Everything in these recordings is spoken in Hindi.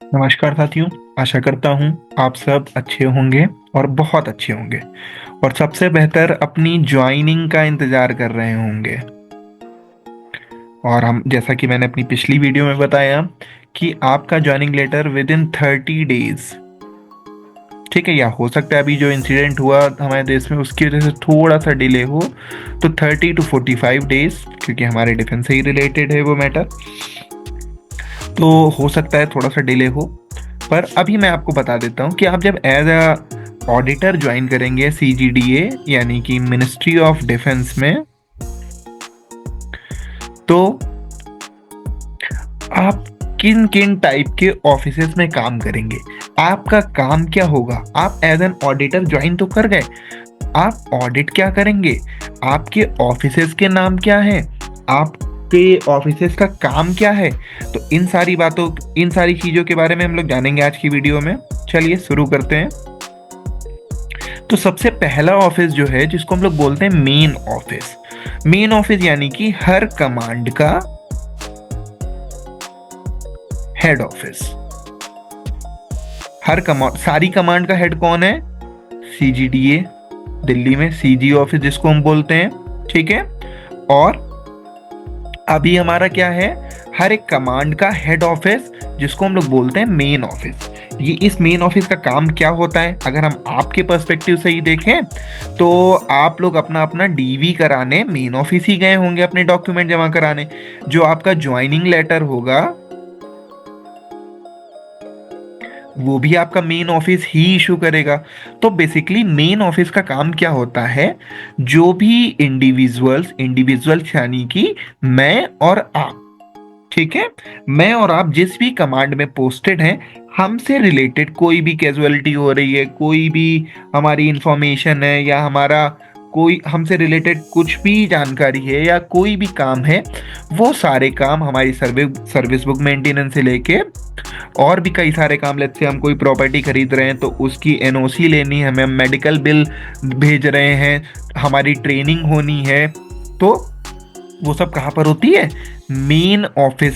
नमस्कार साथियों। आशा करता हूँ आप सब अच्छे होंगे और बहुत अच्छे होंगे और सबसे बेहतर अपनी ज्वाइनिंग का इंतजार कर रहे होंगे। और हम जैसा कि मैंने अपनी पिछली वीडियो में बताया कि आपका joining letter within 30 days, ठीक है, या हो सकता है अभी जो इंसिडेंट हुआ हमारे देश में उसकी वजह से थोड़ा सा डिले हो, तो 30 to 45 डेज, क्योंकि हमारे डिफेंस से ही रिलेटेड है वो मैटर, तो हो सकता है थोड़ा सा डिले हो। पर अभी मैं आपको बता देता हूँ कि आप जब एज अ ऑडिटर ज्वाइन करेंगे CGDA यानी कि मिनिस्ट्री ऑफ डिफेंस में, तो आप किन किन टाइप के ऑफिसेस में काम करेंगे, आपका काम क्या होगा। आप एज एन ऑडिटर ज्वाइन तो कर गए, आप ऑडिट क्या करेंगे, आपके ऑफिसेस के नाम क्या है, आपके ऑफिसेस का काम क्या है। तो इन सारी चीजों के बारे में हम लोग जानेंगे आज की वीडियो में। चलिए शुरू करते हैं। तो सबसे पहला ऑफिस जो है जिसको हम लोग बोलते हैं मेन ऑफिस। मेन ऑफिस यानी कि हर कमांड का हेड ऑफिस। सारी कमांड का हेड कौन है? CGDA, दिल्ली में CG ऑफिस जिसको हम बोलते हैं, ठीक है। और अभी हमारा क्या है, हर एक कमांड का हेड ऑफिस जिसको हम लोग बोलते हैं मेन ऑफिस। ये इस मेन ऑफिस का काम क्या होता है, अगर हम आपके पर्सपेक्टिव से ही देखें तो आप लोग अपना अपना DV कराने मेन ऑफिस ही गए होंगे, अपने डॉक्यूमेंट जमा कराने। जो आपका ज्वाइनिंग लेटर होगा वो भी आपका मेन ऑफिस ही इशू करेगा। तो बेसिकली मेन ऑफिस का काम क्या होता है, जो भी इंडिविजुअल्स यानी कि मैं और आप, ठीक है, मैं और आप जिस भी कमांड में पोस्टेड हैं, हमसे रिलेटेड कोई भी कैजुअलिटी हो रही है, कोई भी हमारी इंफॉर्मेशन है, या हमारा कोई हमसे रिलेटेड कुछ भी जानकारी है, या कोई भी काम है, वो सारे काम हमारी सर्विस बुक मेंटेनेंस से लेके और भी कई सारे काम। लेते हैं हम कोई प्रॉपर्टी खरीद रहे हैं तो उसकी NOC लेनी है, हमें मेडिकल बिल भेज रहे हैं, हमारी ट्रेनिंग होनी है, तो वो सब कहाँ पर होती है? मेन ऑफिस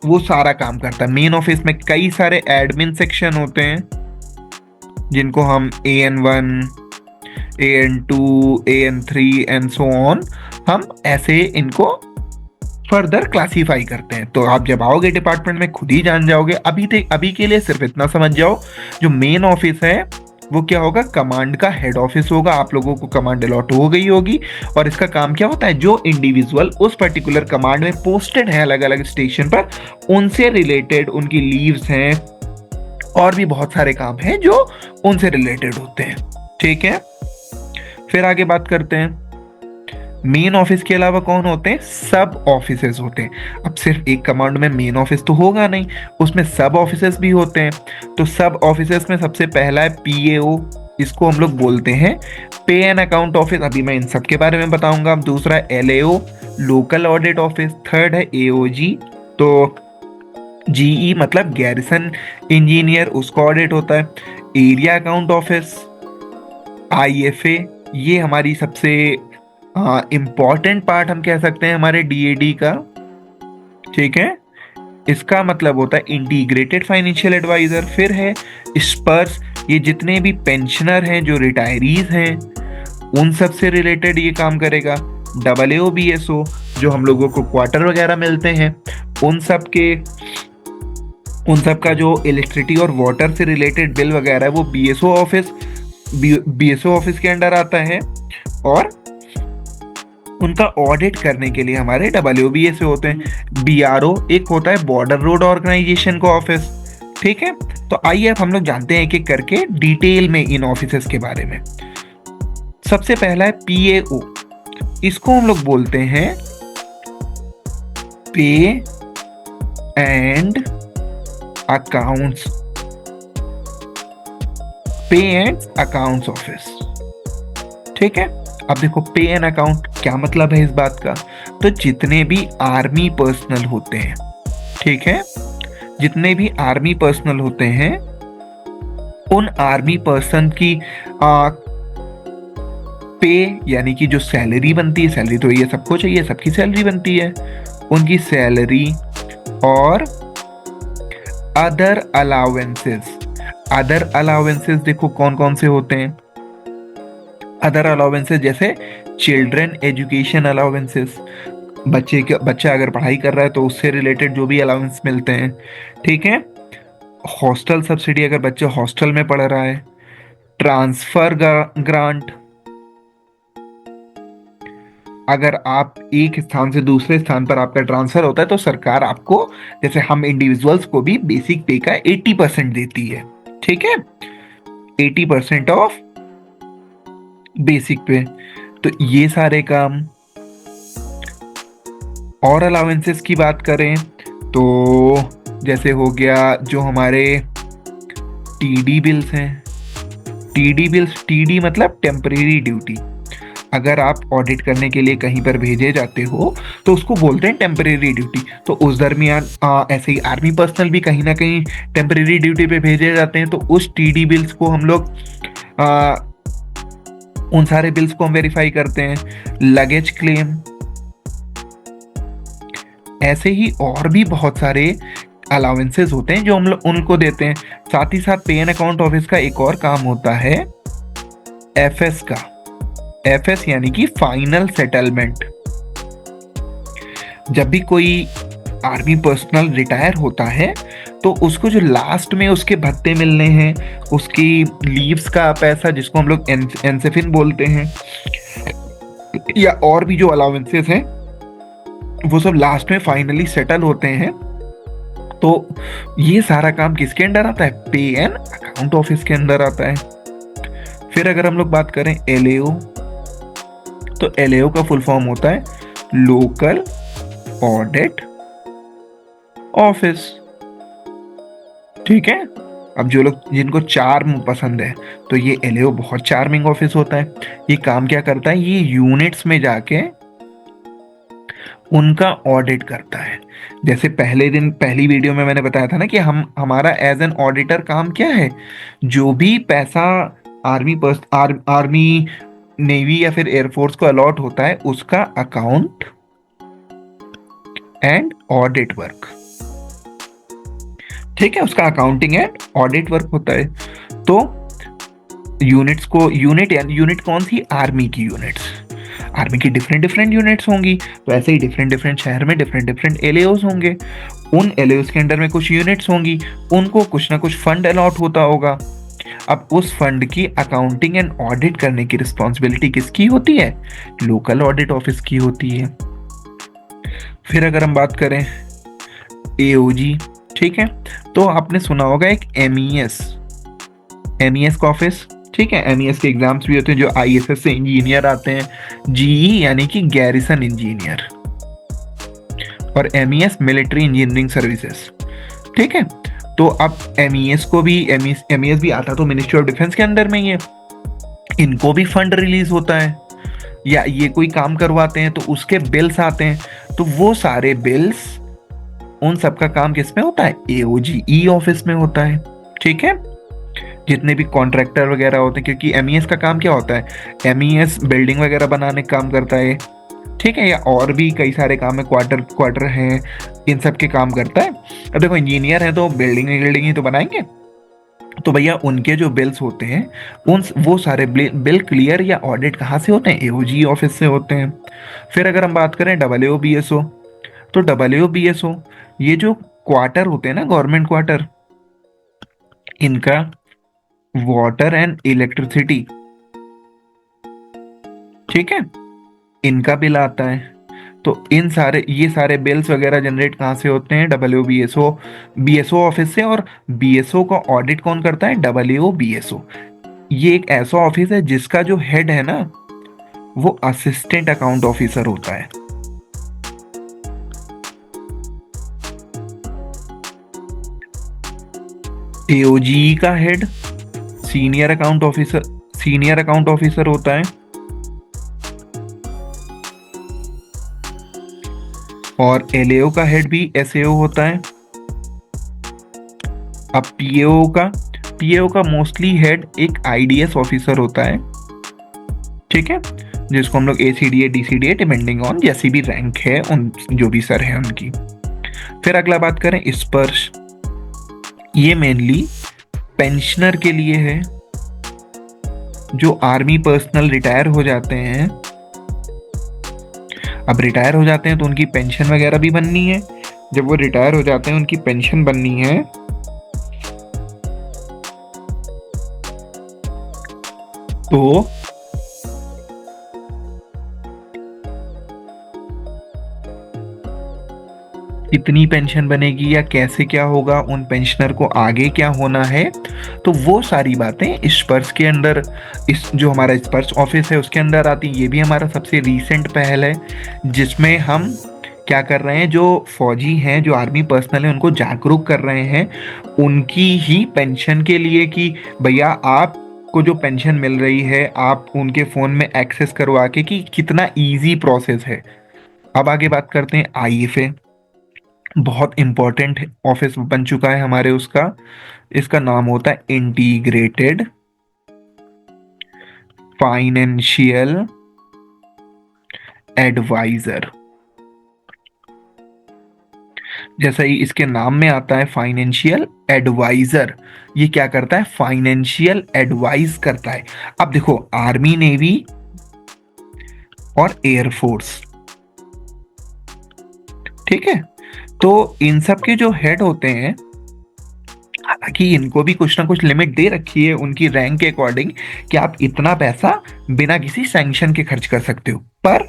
वो सारा काम करता है। मेन ऑफिस में कई सारे एडमिन सेक्शन होते हैं जिनको हम AN1, AN2, AN3 and so on, हम ऐसे इनको फर्दर क्लासीफाई करते हैं। तो आप जब आओगे डिपार्टमेंट में खुद ही जान जाओगे। अभी के लिए सिर्फ इतना समझ जाओ, जो मेन ऑफिस है वो क्या होगा, कमांड का हेड ऑफिस होगा। आप लोगों को कमांड अलॉट हो गई होगी और इसका काम क्या होता है, जो इंडिविजुअल उस पर्टिकुलर कमांड में पोस्टेड है अलग अलग स्टेशन पर, उनसे रिलेटेड उनकी लीव्स हैं और भी बहुत सारे काम हैं जो उनसे रिलेटेड होते हैं, ठीक है। फिर आगे बात करते हैं, मेन ऑफिस के अलावा कौन होते हैं? सब ऑफिसेस होते हैं। अब सिर्फ एक कमांड में मेन ऑफिस तो होगा नहीं, उसमें सब ऑफिसेस भी होते हैं। तो सब ऑफिसेस में सबसे पहला है PAO, इसको हम लोग बोलते हैं पे एंड अकाउंट ऑफिस। अभी मैं इन सब के बारे में बताऊंगा। दूसरा है LAO, local audit office. Third है AOG, तो GE मतलब गैरिसन इंजीनियर, उसका ऑडिट होता है। एरिया अकाउंट ऑफिस, IFA, ये हमारी सबसे इम्पॉर्टेंट पार्ट हम कह सकते हैं हमारे DAD का, ठीक है। इसका मतलब होता है इंटीग्रेटेड फाइनेंशियल एडवाइजर। फिर है स्पर्स, ये जितने भी पेंशनर हैं, जो रिटायरीज हैं, उन सब से रिलेटेड ये काम करेगा। AAOBSO, जो हम लोगों को क्वार्टर वगैरह मिलते हैं, उन सब का जो इलेक्ट्रिसिटी और वाटर से रिलेटेड बिल वगैरह है वो BSO ऑफिस के अंडर आता है। और उनका ऑडिट करने के लिए हमारे WBA से होते हैं। BRO एक होता है बॉर्डर रोड ऑर्गेनाइजेशन का ऑफिस, ठीक है। तो आइए अब हम लोग जानते हैं एक एक करके डिटेल में इन ऑफिसेस के बारे में। सबसे पहला है PAO, इसको हम लोग बोलते हैं पे एंड अकाउंट्स ऑफिस, ठीक है। अब देखो पे एंड अकाउंट क्या मतलब है इस बात का, तो जितने भी आर्मी पर्सनल होते हैं, ठीक है, जितने भी आर्मी पर्सनल होते हैं, उन आर्मी पर्सन की पे यानी कि जो सैलरी बनती है, सैलरी तो ये सबको चाहिए, सबकी सैलरी बनती है, उनकी सैलरी और अदर अलाउंसेस। अदर अलाउंसेस देखो कौन कौन से होते हैं। अदर अलाउंसेस जैसे चिल्ड्रन एजुकेशन अलाउंसेस, बच्चा अगर पढ़ाई कर रहा है तो उससे रिलेटेड जो भी अलाउंस मिलते हैं, ठीक है। हॉस्टल सब्सिडी, अगर बच्चा हॉस्टल में पढ़ रहा है। ट्रांसफर ग्रांट, अगर आप एक स्थान से दूसरे स्थान पर आपका ट्रांसफर होता है तो सरकार आपको, जैसे हम इंडिविजुअल्स को भी बेसिक पे का 80% देती है, ठीक है। 80% ऑफ बेसिक पे। तो ये सारे काम। और अलाउंसेस की बात करें तो जैसे हो गया जो हमारे टीडी बिल्स हैं। टीडी मतलब टेम्परेरी ड्यूटी। अगर आप ऑडिट करने के लिए कहीं पर भेजे जाते हो तो उसको बोलते हैं टेम्परेरी ड्यूटी। तो उस दरमियान ऐसे ही आर्मी पर्सनल भी कहीं ना कहीं टेम्परेरी ड्यूटी पे भेजे जाते हैं, तो उस टीडी बिल्स को हम लोग उन सारे बिल्स को हम वेरीफाई करते हैं। लगेज क्लेम, ऐसे ही और भी बहुत सारे अलाउंसेस होते हैं जो हम लोग उनको देते हैं। साथ ही साथ पे एंड अकाउंट ऑफिस का एक और काम होता है एफएस का। एफएस यानी कि फाइनल सेटलमेंट। जब भी कोई आर्मी पर्सनल रिटायर होता है तो उसको जो लास्ट में उसके भत्ते मिलने हैं, उसकी लीव्स का पैसा जिसको हम लोग एनसेफिन बोलते हैं, या और भी जो अलाउंसेस हैं, वो सब लास्ट में फाइनली सेटल होते हैं। तो ये सारा काम किसके अंडर आता है? पे एंड अकाउंट ऑफिस के अंदर आता है। फिर अगर हम लोग बात करें एलएओ, तो एलएओ का फुल फॉर्म होता है लोकल ऑडिट ऑफिस, ठीक है। अब जो लोग जिनको चार्म पसंद है तो ये एलएओ बहुत चार्मिंग ऑफिस होता है। ये काम क्या करता है? ये यूनिट्स में जाके उनका ऑडिट करता है। जैसे पहली वीडियो में मैंने बताया था ना कि हमारा एज एन ऑडिटर काम क्या है, जो भी पैसा आर्मी नेवी या फिर एयरफोर्स को अलॉट होता है उसका अकाउंट एंड ऑडिट वर्क, ठीक है, उसका अकाउंटिंग एंड ऑडिट वर्क होता है। तो यूनिट कौन सी? आर्मी की यूनिट्स। आर्मी की डिफरेंट यूनिट्स होंगी, तो ऐसे ही डिफरेंट शहर में डिफरेंट एलएओस होंगे। उन एलएओस के अंडर में कुछ यूनिट्स होंगी, उनको कुछ ना कुछ फंड अलॉट होता होगा। अब उस फंड की अकाउंटिंग एंड ऑडिट करने की रिस्पॉन्सिबिलिटी किसकी होती है? लोकल ऑडिट ऑफिस की होती है। फिर अगर हम बात करें एओजी, ठीक है, तो आपने सुना होगा एक एमईएस का ऑफिस, ठीक है। एमईएस के एग्जाम्स भी होते हैं जो आईएसएस से इंजीनियर आते हैं, जीई यानी कि गैरिसन इंजीनियर, और एमईएस मिलिट्री इंजीनियरिंग सर्विसेज, ठीक है। तो अब एमईएस भी आता तो मिनिस्ट्री ऑफ डिफेंस के अंडर में ही है। इनको भी फंड रिलीज होता है या ये कोई काम करवाते हैं तो उसके बिल्स आते हैं, तो वो सारे बिल्स उन सबका काम किस में होता है? एओजी ऑफिस में होता है, ठीक है। जितने भी कॉन्ट्रैक्टर वगैरह होते हैं, क्योंकि एमईएस का काम क्या होता है? एमईएस बिल्डिंग वगैरह बनाने का काम करता है, ठीक है, या और भी कई सारे काम है, क्वार्टर है, इन सब के काम करता है। अब देखो इंजीनियर है तो बिल्डिंग ही तो बनाएंगे, तो भैया उनके जो बिल्स होते हैं वो सारे बिल क्लियर या ऑडिट कहाँ से होते हैं? एओजी ऑफिस से होते हैं। फिर अगर हम बात करें डब्ल्यूबीएसओ, तो डब्ल्यूबीएसओ ये जो क्वार्टर होते हैं ना, गवर्नमेंट क्वार्टर, इनका वाटर एंड इलेक्ट्रिसिटी, ठीक है, इनका बिल आता है। तो ये सारे बिल्स वगैरह जनरेट कहाँ से होते हैं? बीएसओ ऑफिस से। और बीएसओ का ऑडिट कौन करता है? डब्ल्यूबीएसओ। ये एक ऐसा ऑफिस है जिसका जो हेड है ना, वो असिस्टेंट अकाउंट ऑफिसर होता है। एओजी का हेड सीनियर अकाउंट ऑफिसर होता है, और एलएओ का हेड भी एसएओ होता है। अब पीएओ का मोस्टली हेड एक आईडीएस ऑफिसर होता है, ठीक है, जिसको हम लोग एसीडीए डीसीडीए डिपेंडिंग ऑन जैसी भी रैंक है उन जो भी सर है उनकी। फिर अगला बात करें स्पर्श, ये मेनली पेंशनर के लिए है, जो आर्मी पर्सनल रिटायर हो जाते हैं। अब रिटायर हो जाते हैं तो उनकी पेंशन वगैरह भी बननी है। जब वो रिटायर हो जाते हैं उनकी पेंशन बननी है, तो कितनी पेंशन बनेगी या कैसे क्या होगा, उन पेंशनर को आगे क्या होना है, तो वो सारी बातें इस स्पर्श के अंदर, इस जो हमारा स्पर्श ऑफिस है उसके अंदर आती। ये भी हमारा सबसे रीसेंट पहल है, जिसमें हम क्या कर रहे हैं, जो फौजी हैं, जो आर्मी पर्सनल हैं, उनको जागरूक कर रहे हैं उनकी ही पेंशन के लिए, कि भैया आपको जो पेंशन मिल रही है आप उनके फ़ोन में एक्सेस करवा के, कि कितना इजी प्रोसेस है। अब आगे बात करते हैं आईएफए। बहुत इंपॉर्टेंट ऑफिस बन चुका है हमारे उसका, इसका नाम होता है इंटीग्रेटेड फाइनेंशियल एडवाइजर। जैसा ही इसके नाम में आता है फाइनेंशियल एडवाइजर, ये क्या करता है, फाइनेंशियल एडवाइज करता है। अब देखो, आर्मी, नेवी और एयरफोर्स, ठीक है, तो इन सब के जो हेड होते हैं, हालांकि इनको भी कुछ ना कुछ लिमिट दे रखी है उनकी रैंक के अकॉर्डिंग, कि आप इतना पैसा बिना किसी सैंक्शन के खर्च कर सकते हो, पर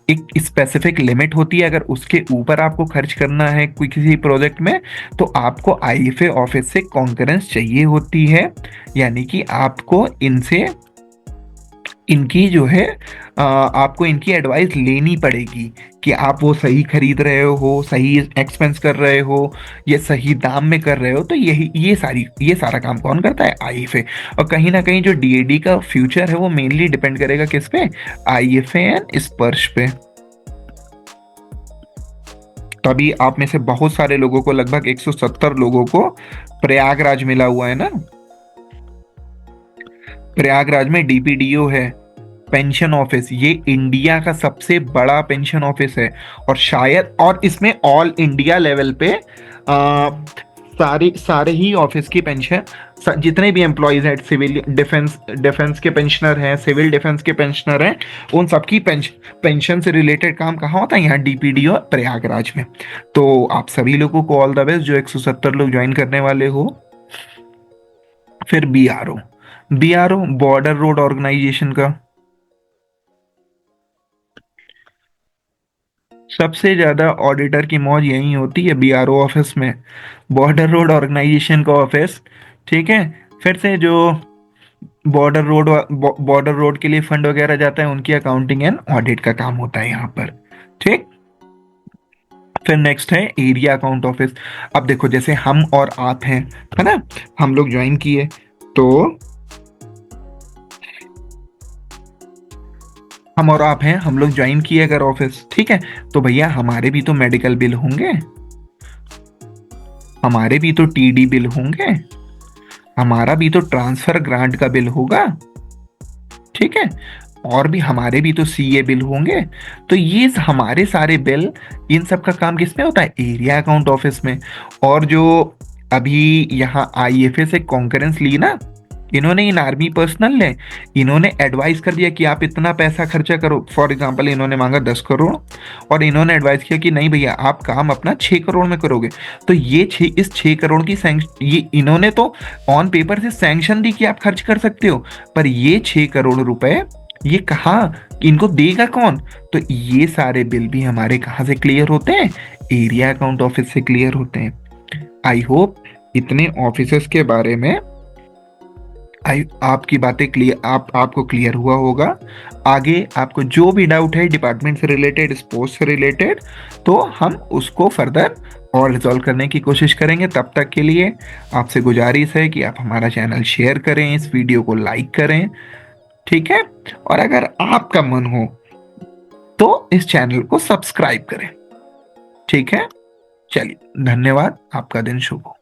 एक स्पेसिफिक लिमिट होती है। अगर उसके ऊपर आपको खर्च करना है कोई किसी प्रोजेक्ट में, तो आपको आईएफए ऑफिस से कॉन्करेंस चाहिए होती है, यानी कि आपको इनसे, इनकी जो है आपको इनकी एडवाइस लेनी पड़ेगी, कि आप वो सही खरीद रहे हो, सही एक्सपेंस कर रहे हो, ये सही दाम में कर रहे हो। तो यही ये सारा काम कौन करता है, आईएफए। और कहीं ना कहीं जो डीएडी का फ्यूचर है वो मेनली डिपेंड करेगा किस पे, आईएफए एंड स्पर्श पे। तो अभी आप में से बहुत सारे लोगों को, लगभग 170 लोगों को प्रयागराज मिला हुआ है ना। प्रयागराज में डीपीडीओ है, पेंशन ऑफिस, ये इंडिया का सबसे बड़ा पेंशन ऑफिस है। और शायद, और इसमें ऑल इंडिया लेवल पे सारे सारे ही ऑफिस की पेंशन, जितने भी एम्प्लॉयज हैं, सिविल डिफेंस के पेंशनर हैं, सिविल डिफेंस के पेंशनर हैं, उन सबकी पेंशन से रिलेटेड काम कहाँ होता है, यहाँ डीपीडीओ प्रयागराज में। तो आप सभी लोगों को ऑल द बेस्ट, जो 170 लोग ज्वाइन करने वाले हो। फिर BRO, BRO border road organisation का सबसे ज्यादा ऑडिटर की मौज यही होती है, बीआरओ ऑफिस में, बॉर्डर रोड ऑर्गेनाइजेशन का ऑफिस, ठीक है। फिर से जो बॉर्डर रोड के लिए फंड वगैरह जाता है, उनकी अकाउंटिंग एंड ऑडिट का काम होता है यहाँ पर, ठीक। फिर नेक्स्ट है एरिया अकाउंट ऑफिस। अब देखो, जैसे हम और आप हैं, है ना, हम लोग ज्वाइन किए, तो हम और आप हैं, हम लोग ज्वाइन किए अगर ऑफिस, ठीक है, तो भैया हमारे भी तो मेडिकल बिल होंगे, हमारे भी तो टीडी बिल होंगे, हमारा भी तो ट्रांसफर ग्रांट का बिल होगा, ठीक है, और भी हमारे भी तो सीए बिल होंगे। तो ये हमारे सारे बिल, इन सब का काम किस में होता है, एरिया अकाउंट ऑफिस में। और जो अभी यहाँ आईएफए से कॉन्करेंस ली ना, इन्होंने, इन आर्मी पर्सनल ने, इन्होंने एडवाइस कर दिया कि आप इतना पैसा खर्चा करो। फॉर एग्जांपल, इन्होंने मांगा 10 करोड़, और इन्होंने एडवाइस किया कि नहीं भैया, आप काम अपना 6 करोड़ में करोगे। तो इस 6 करोड़ की ये इन्होंने तो ऑन पेपर से सैंक्शन दी कि आप खर्च कर सकते हो, पर ये 6 करोड़ रुपए ये कहाँ, इनको देगा कौन। तो ये सारे बिल भी हमारे कहाँ से क्लियर होते हैं, एरिया अकाउंट ऑफिस से क्लियर होते हैं। आई होप इतने ऑफिसर्स के बारे में आपकी बातें क्लियर, आपको क्लियर हुआ होगा। आगे आपको जो भी डाउट है डिपार्टमेंट से रिलेटेड, स्पोर्ट्स से रिलेटेड, तो हम उसको फर्दर और रिजॉल्व करने की कोशिश करेंगे। तब तक के लिए आपसे गुजारिश है कि आप हमारा चैनल शेयर करें, इस वीडियो को लाइक करें, ठीक है, और अगर आपका मन हो तो इस चैनल को सब्सक्राइब करें, ठीक है। चलिए, धन्यवाद, आपका दिन शुभ हो।